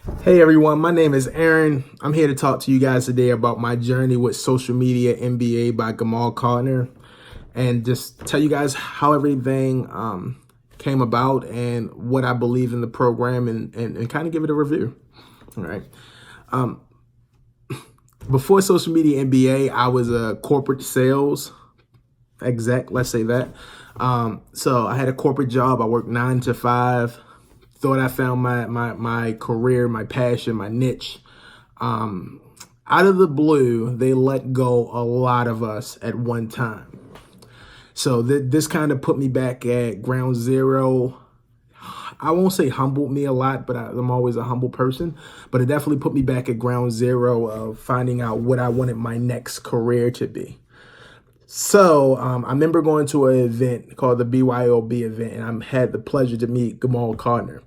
Hey everyone, my name is Aaron. I'm here to talk to you guys today about my journey with Social Media MBA by Gamal Carter, and just tell you guys how everything came about and what I believe in the program, and kind of give it a review. All right. Before Social Media MBA, I was a corporate sales exec, let's say that. So I had a corporate job. I worked 9 to 5. Thought I found my career, my passion, my niche. Out of the blue, they let go a lot of us at one time. So this kind of put me back at ground zero. I won't say humbled me a lot, but I'm always a humble person. But it definitely put me back at ground zero of finding out what I wanted my next career to be. So I remember going to an event called the BYOB event, and I had the pleasure to meet Gamal Carter.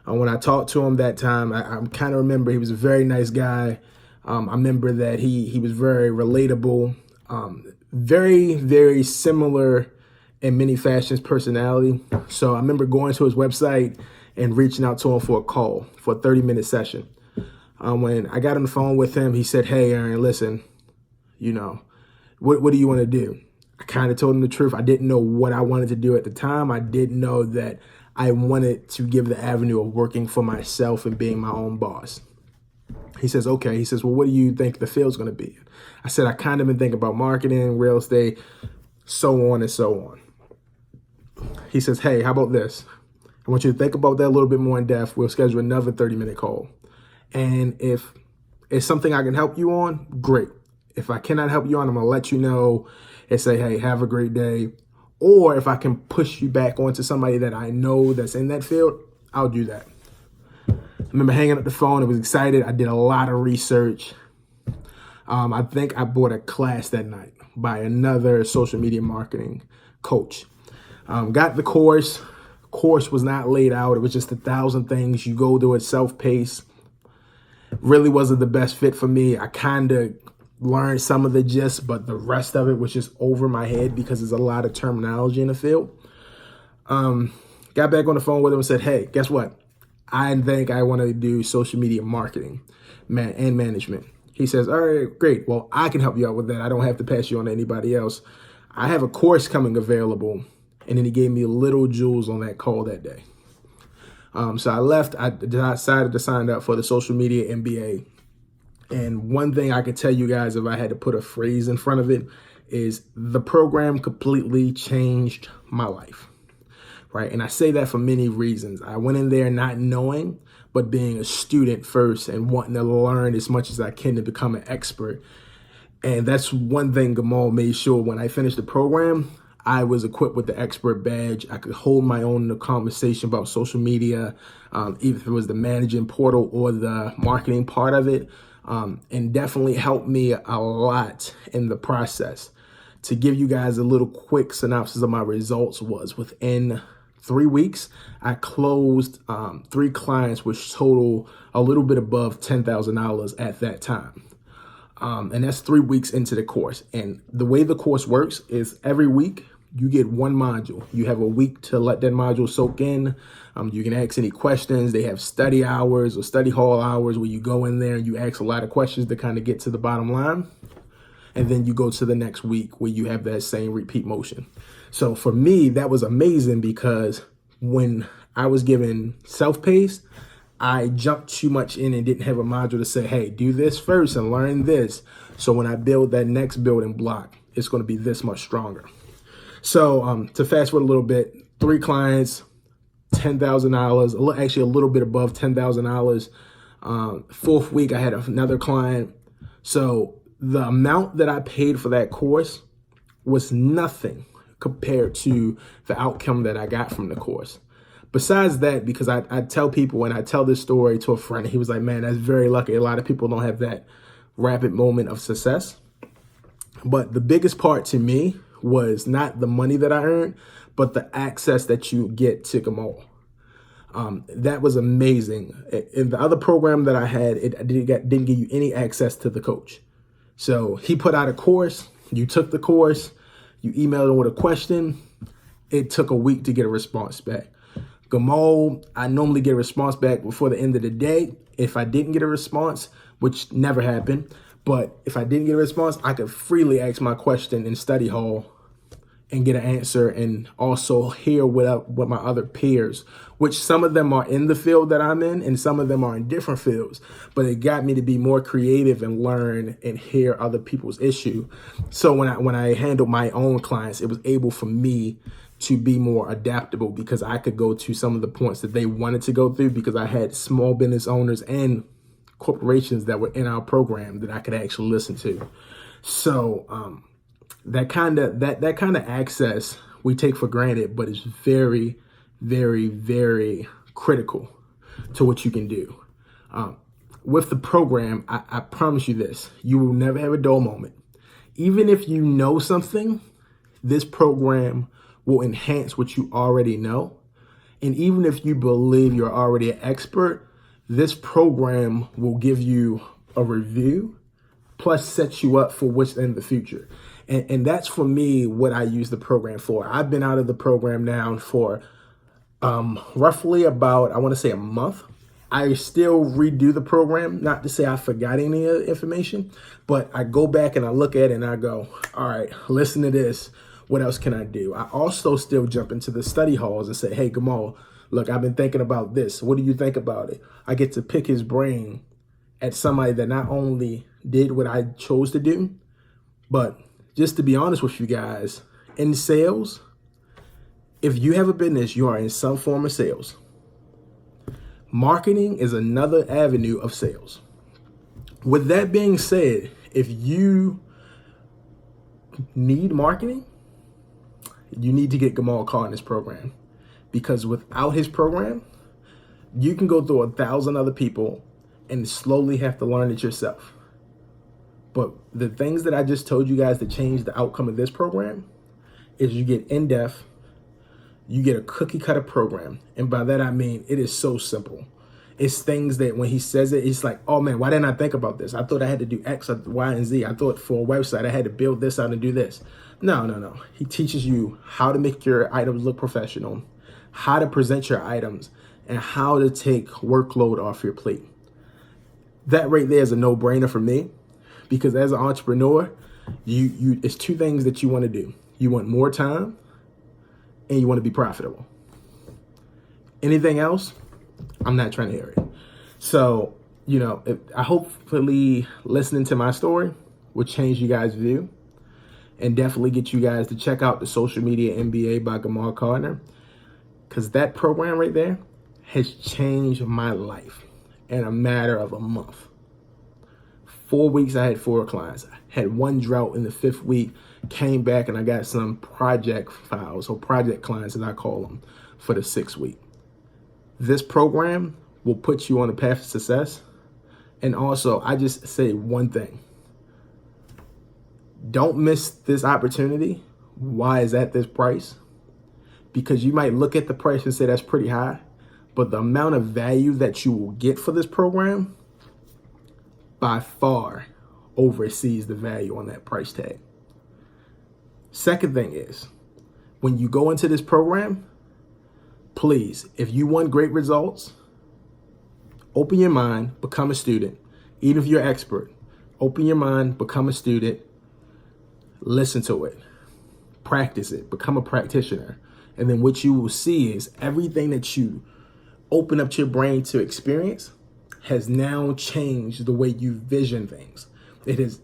When I talked to him that time, I kind of remember he was a very nice guy. I remember that he was very relatable, very, very similar in many fashions personality. So I remember going to his website and reaching out to him for a call for a 30-minute session. When I got on the phone with him, he said, "Hey, Aaron, listen, what do you want to do?" I kind of told him the truth. I didn't know what I wanted to do at the time. I didn't know that I wanted to give the avenue of working for myself and being my own boss. He says, okay. He says, well, what do you think the field's going to be? I said, I kind of been thinking about marketing, real estate, so on and so on. He says, hey, how about this? I want you to think about that a little bit more in depth. We'll schedule another 30-minute call. And if it's something I can help you on, great. If I cannot help you on, I'm going to let you know and say, hey, have a great day. Or if I can push you back onto somebody that I know that's in that field, I'll do that. I remember hanging up the phone. I was excited. I did a lot of research. I think I bought a class that night by another social media marketing coach. Got the course. Course was not laid out. It was just 1,000 things. You go through it self-paced. Really wasn't the best fit for me. I kind of learned some of the gist, but the rest of it was just over my head because there's a lot of terminology in the field. Got back on the phone with him and said, hey, guess what? I think I want to do social media marketing and management. He says, all right, great. Well, I can help you out with that. I don't have to pass you on to anybody else. I have a course coming available. And then he gave me little jewels on that call that day. So I left. I decided to sign up for the Social Media MBA. And one thing I could tell you guys, if I had to put a phrase in front of it, is the program completely changed my life, right? And I say that for many reasons. I went in there not knowing, but being a student first and wanting to learn as much as I can to become an expert. And that's one thing Gamal made sure when I finished the program, I was equipped with the expert badge. I could hold my own in the conversation about social media, either if it was the managing portal or the marketing part of it. And definitely helped me a lot in the process. To give you guys a little quick synopsis of my results was within 3 weeks, I closed 3 clients, which total a little bit above $10,000 at that time. And that's 3 weeks into the course. And the way the course works is every week you get one module. You have a week to let that module soak in. You can ask any questions. They have study hours or study hall hours where you go in there and you ask a lot of questions to kind of get to the bottom line. And then you go to the next week where you have that same repeat motion. So for me, that was amazing because when I was given self-paced, I jumped too much in and didn't have a module to say, hey, do this first and learn this. So when I build that next building block, it's going to be this much stronger. So to fast forward a little bit, 3 clients, $10,000, actually a little bit above $10,000. 4th week, I had another client. So the amount that I paid for that course was nothing compared to the outcome that I got from the course. Besides that, because I tell people, when I tell this story to a friend, he was like, man, that's very lucky. A lot of people don't have that rapid moment of success. But the biggest part to me was not the money that I earned, but the access that you get to Gamal. That was amazing. In the other program that I had, it didn't give you any access to the coach. So he put out a course, you took the course, you emailed him with a question. It took a week to get a response back. Gamal, I normally get a response back before the end of the day. If I didn't get a response, which never happened, but if I didn't get a response, I could freely ask my question in study hall and get an answer, and also hear what my other peers, which some of them are in the field that I'm in and some of them are in different fields, but it got me to be more creative and learn and hear other people's issue. So when I handled my own clients, it was able for me to be more adaptable because I could go to some of the points that they wanted to go through because I had small business owners and corporations that were in our program that I could actually listen to. So that kind of access we take for granted, but it's very, very, very critical to what you can do. With the program, I promise you this, you will never have a dull moment. Even if you know something, this program will enhance what you already know. And even if you believe you're already an expert, this program will give you a review, plus set you up for what's in the future. And that's for me what I use the program for. I've been out of the program now for roughly about, I want to say, a month. I still redo the program, not to say I forgot any of the information, but I go back and I look at it and I go, all right, listen to this. What else can I do? I also still jump into the study halls and say, hey, Gamal, look, I've been thinking about this. What do you think about it? I get to pick his brain at somebody that not only did what I chose to do, but just to be honest with you guys, in sales, if you have a business, you are in some form of sales. Marketing is another avenue of sales. With that being said, if you need marketing, you need to get Gamal Carr in this program, because without his program, you can go through 1,000 other people and slowly have to learn it yourself. But the things that I just told you guys to change the outcome of this program is you get in-depth, you get a cookie cutter program. And by that, I mean, it is so simple. It's things that when he says it, it's like, oh man, why didn't I think about this? I thought I had to do X, Y, and Z. I thought for a website, I had to build this out and do this. No. He teaches you how to make your items look professional, how to present your items, and how to take workload off your plate. That right there is a no-brainer for me. Because as an entrepreneur, it's two things that you want to do. You want more time and you want to be profitable. Anything else, I'm not trying to hear it. So, I hopefully listening to my story will change you guys' view and definitely get you guys to check out the Social Media MBA by Gamal Carr, because that program right there has changed my life in a matter of a month. 4 weeks, I had 4 clients. I had one drought in the 5th week, came back and I got some project files, or project clients as I call them, for the 6th week. This program will put you on a path of success. And also, I just say one thing. Don't miss this opportunity. Why is at this price? Because you might look at the price and say that's pretty high, but the amount of value that you will get for this program by far oversees the value on that price tag. Second thing is, when you go into this program, please, if you want great results, open your mind, become a student. Even if you're an expert, open your mind, become a student, listen to it, practice it, become a practitioner. And then what you will see is everything that you open up your brain to experience has now changed the way you vision things. It has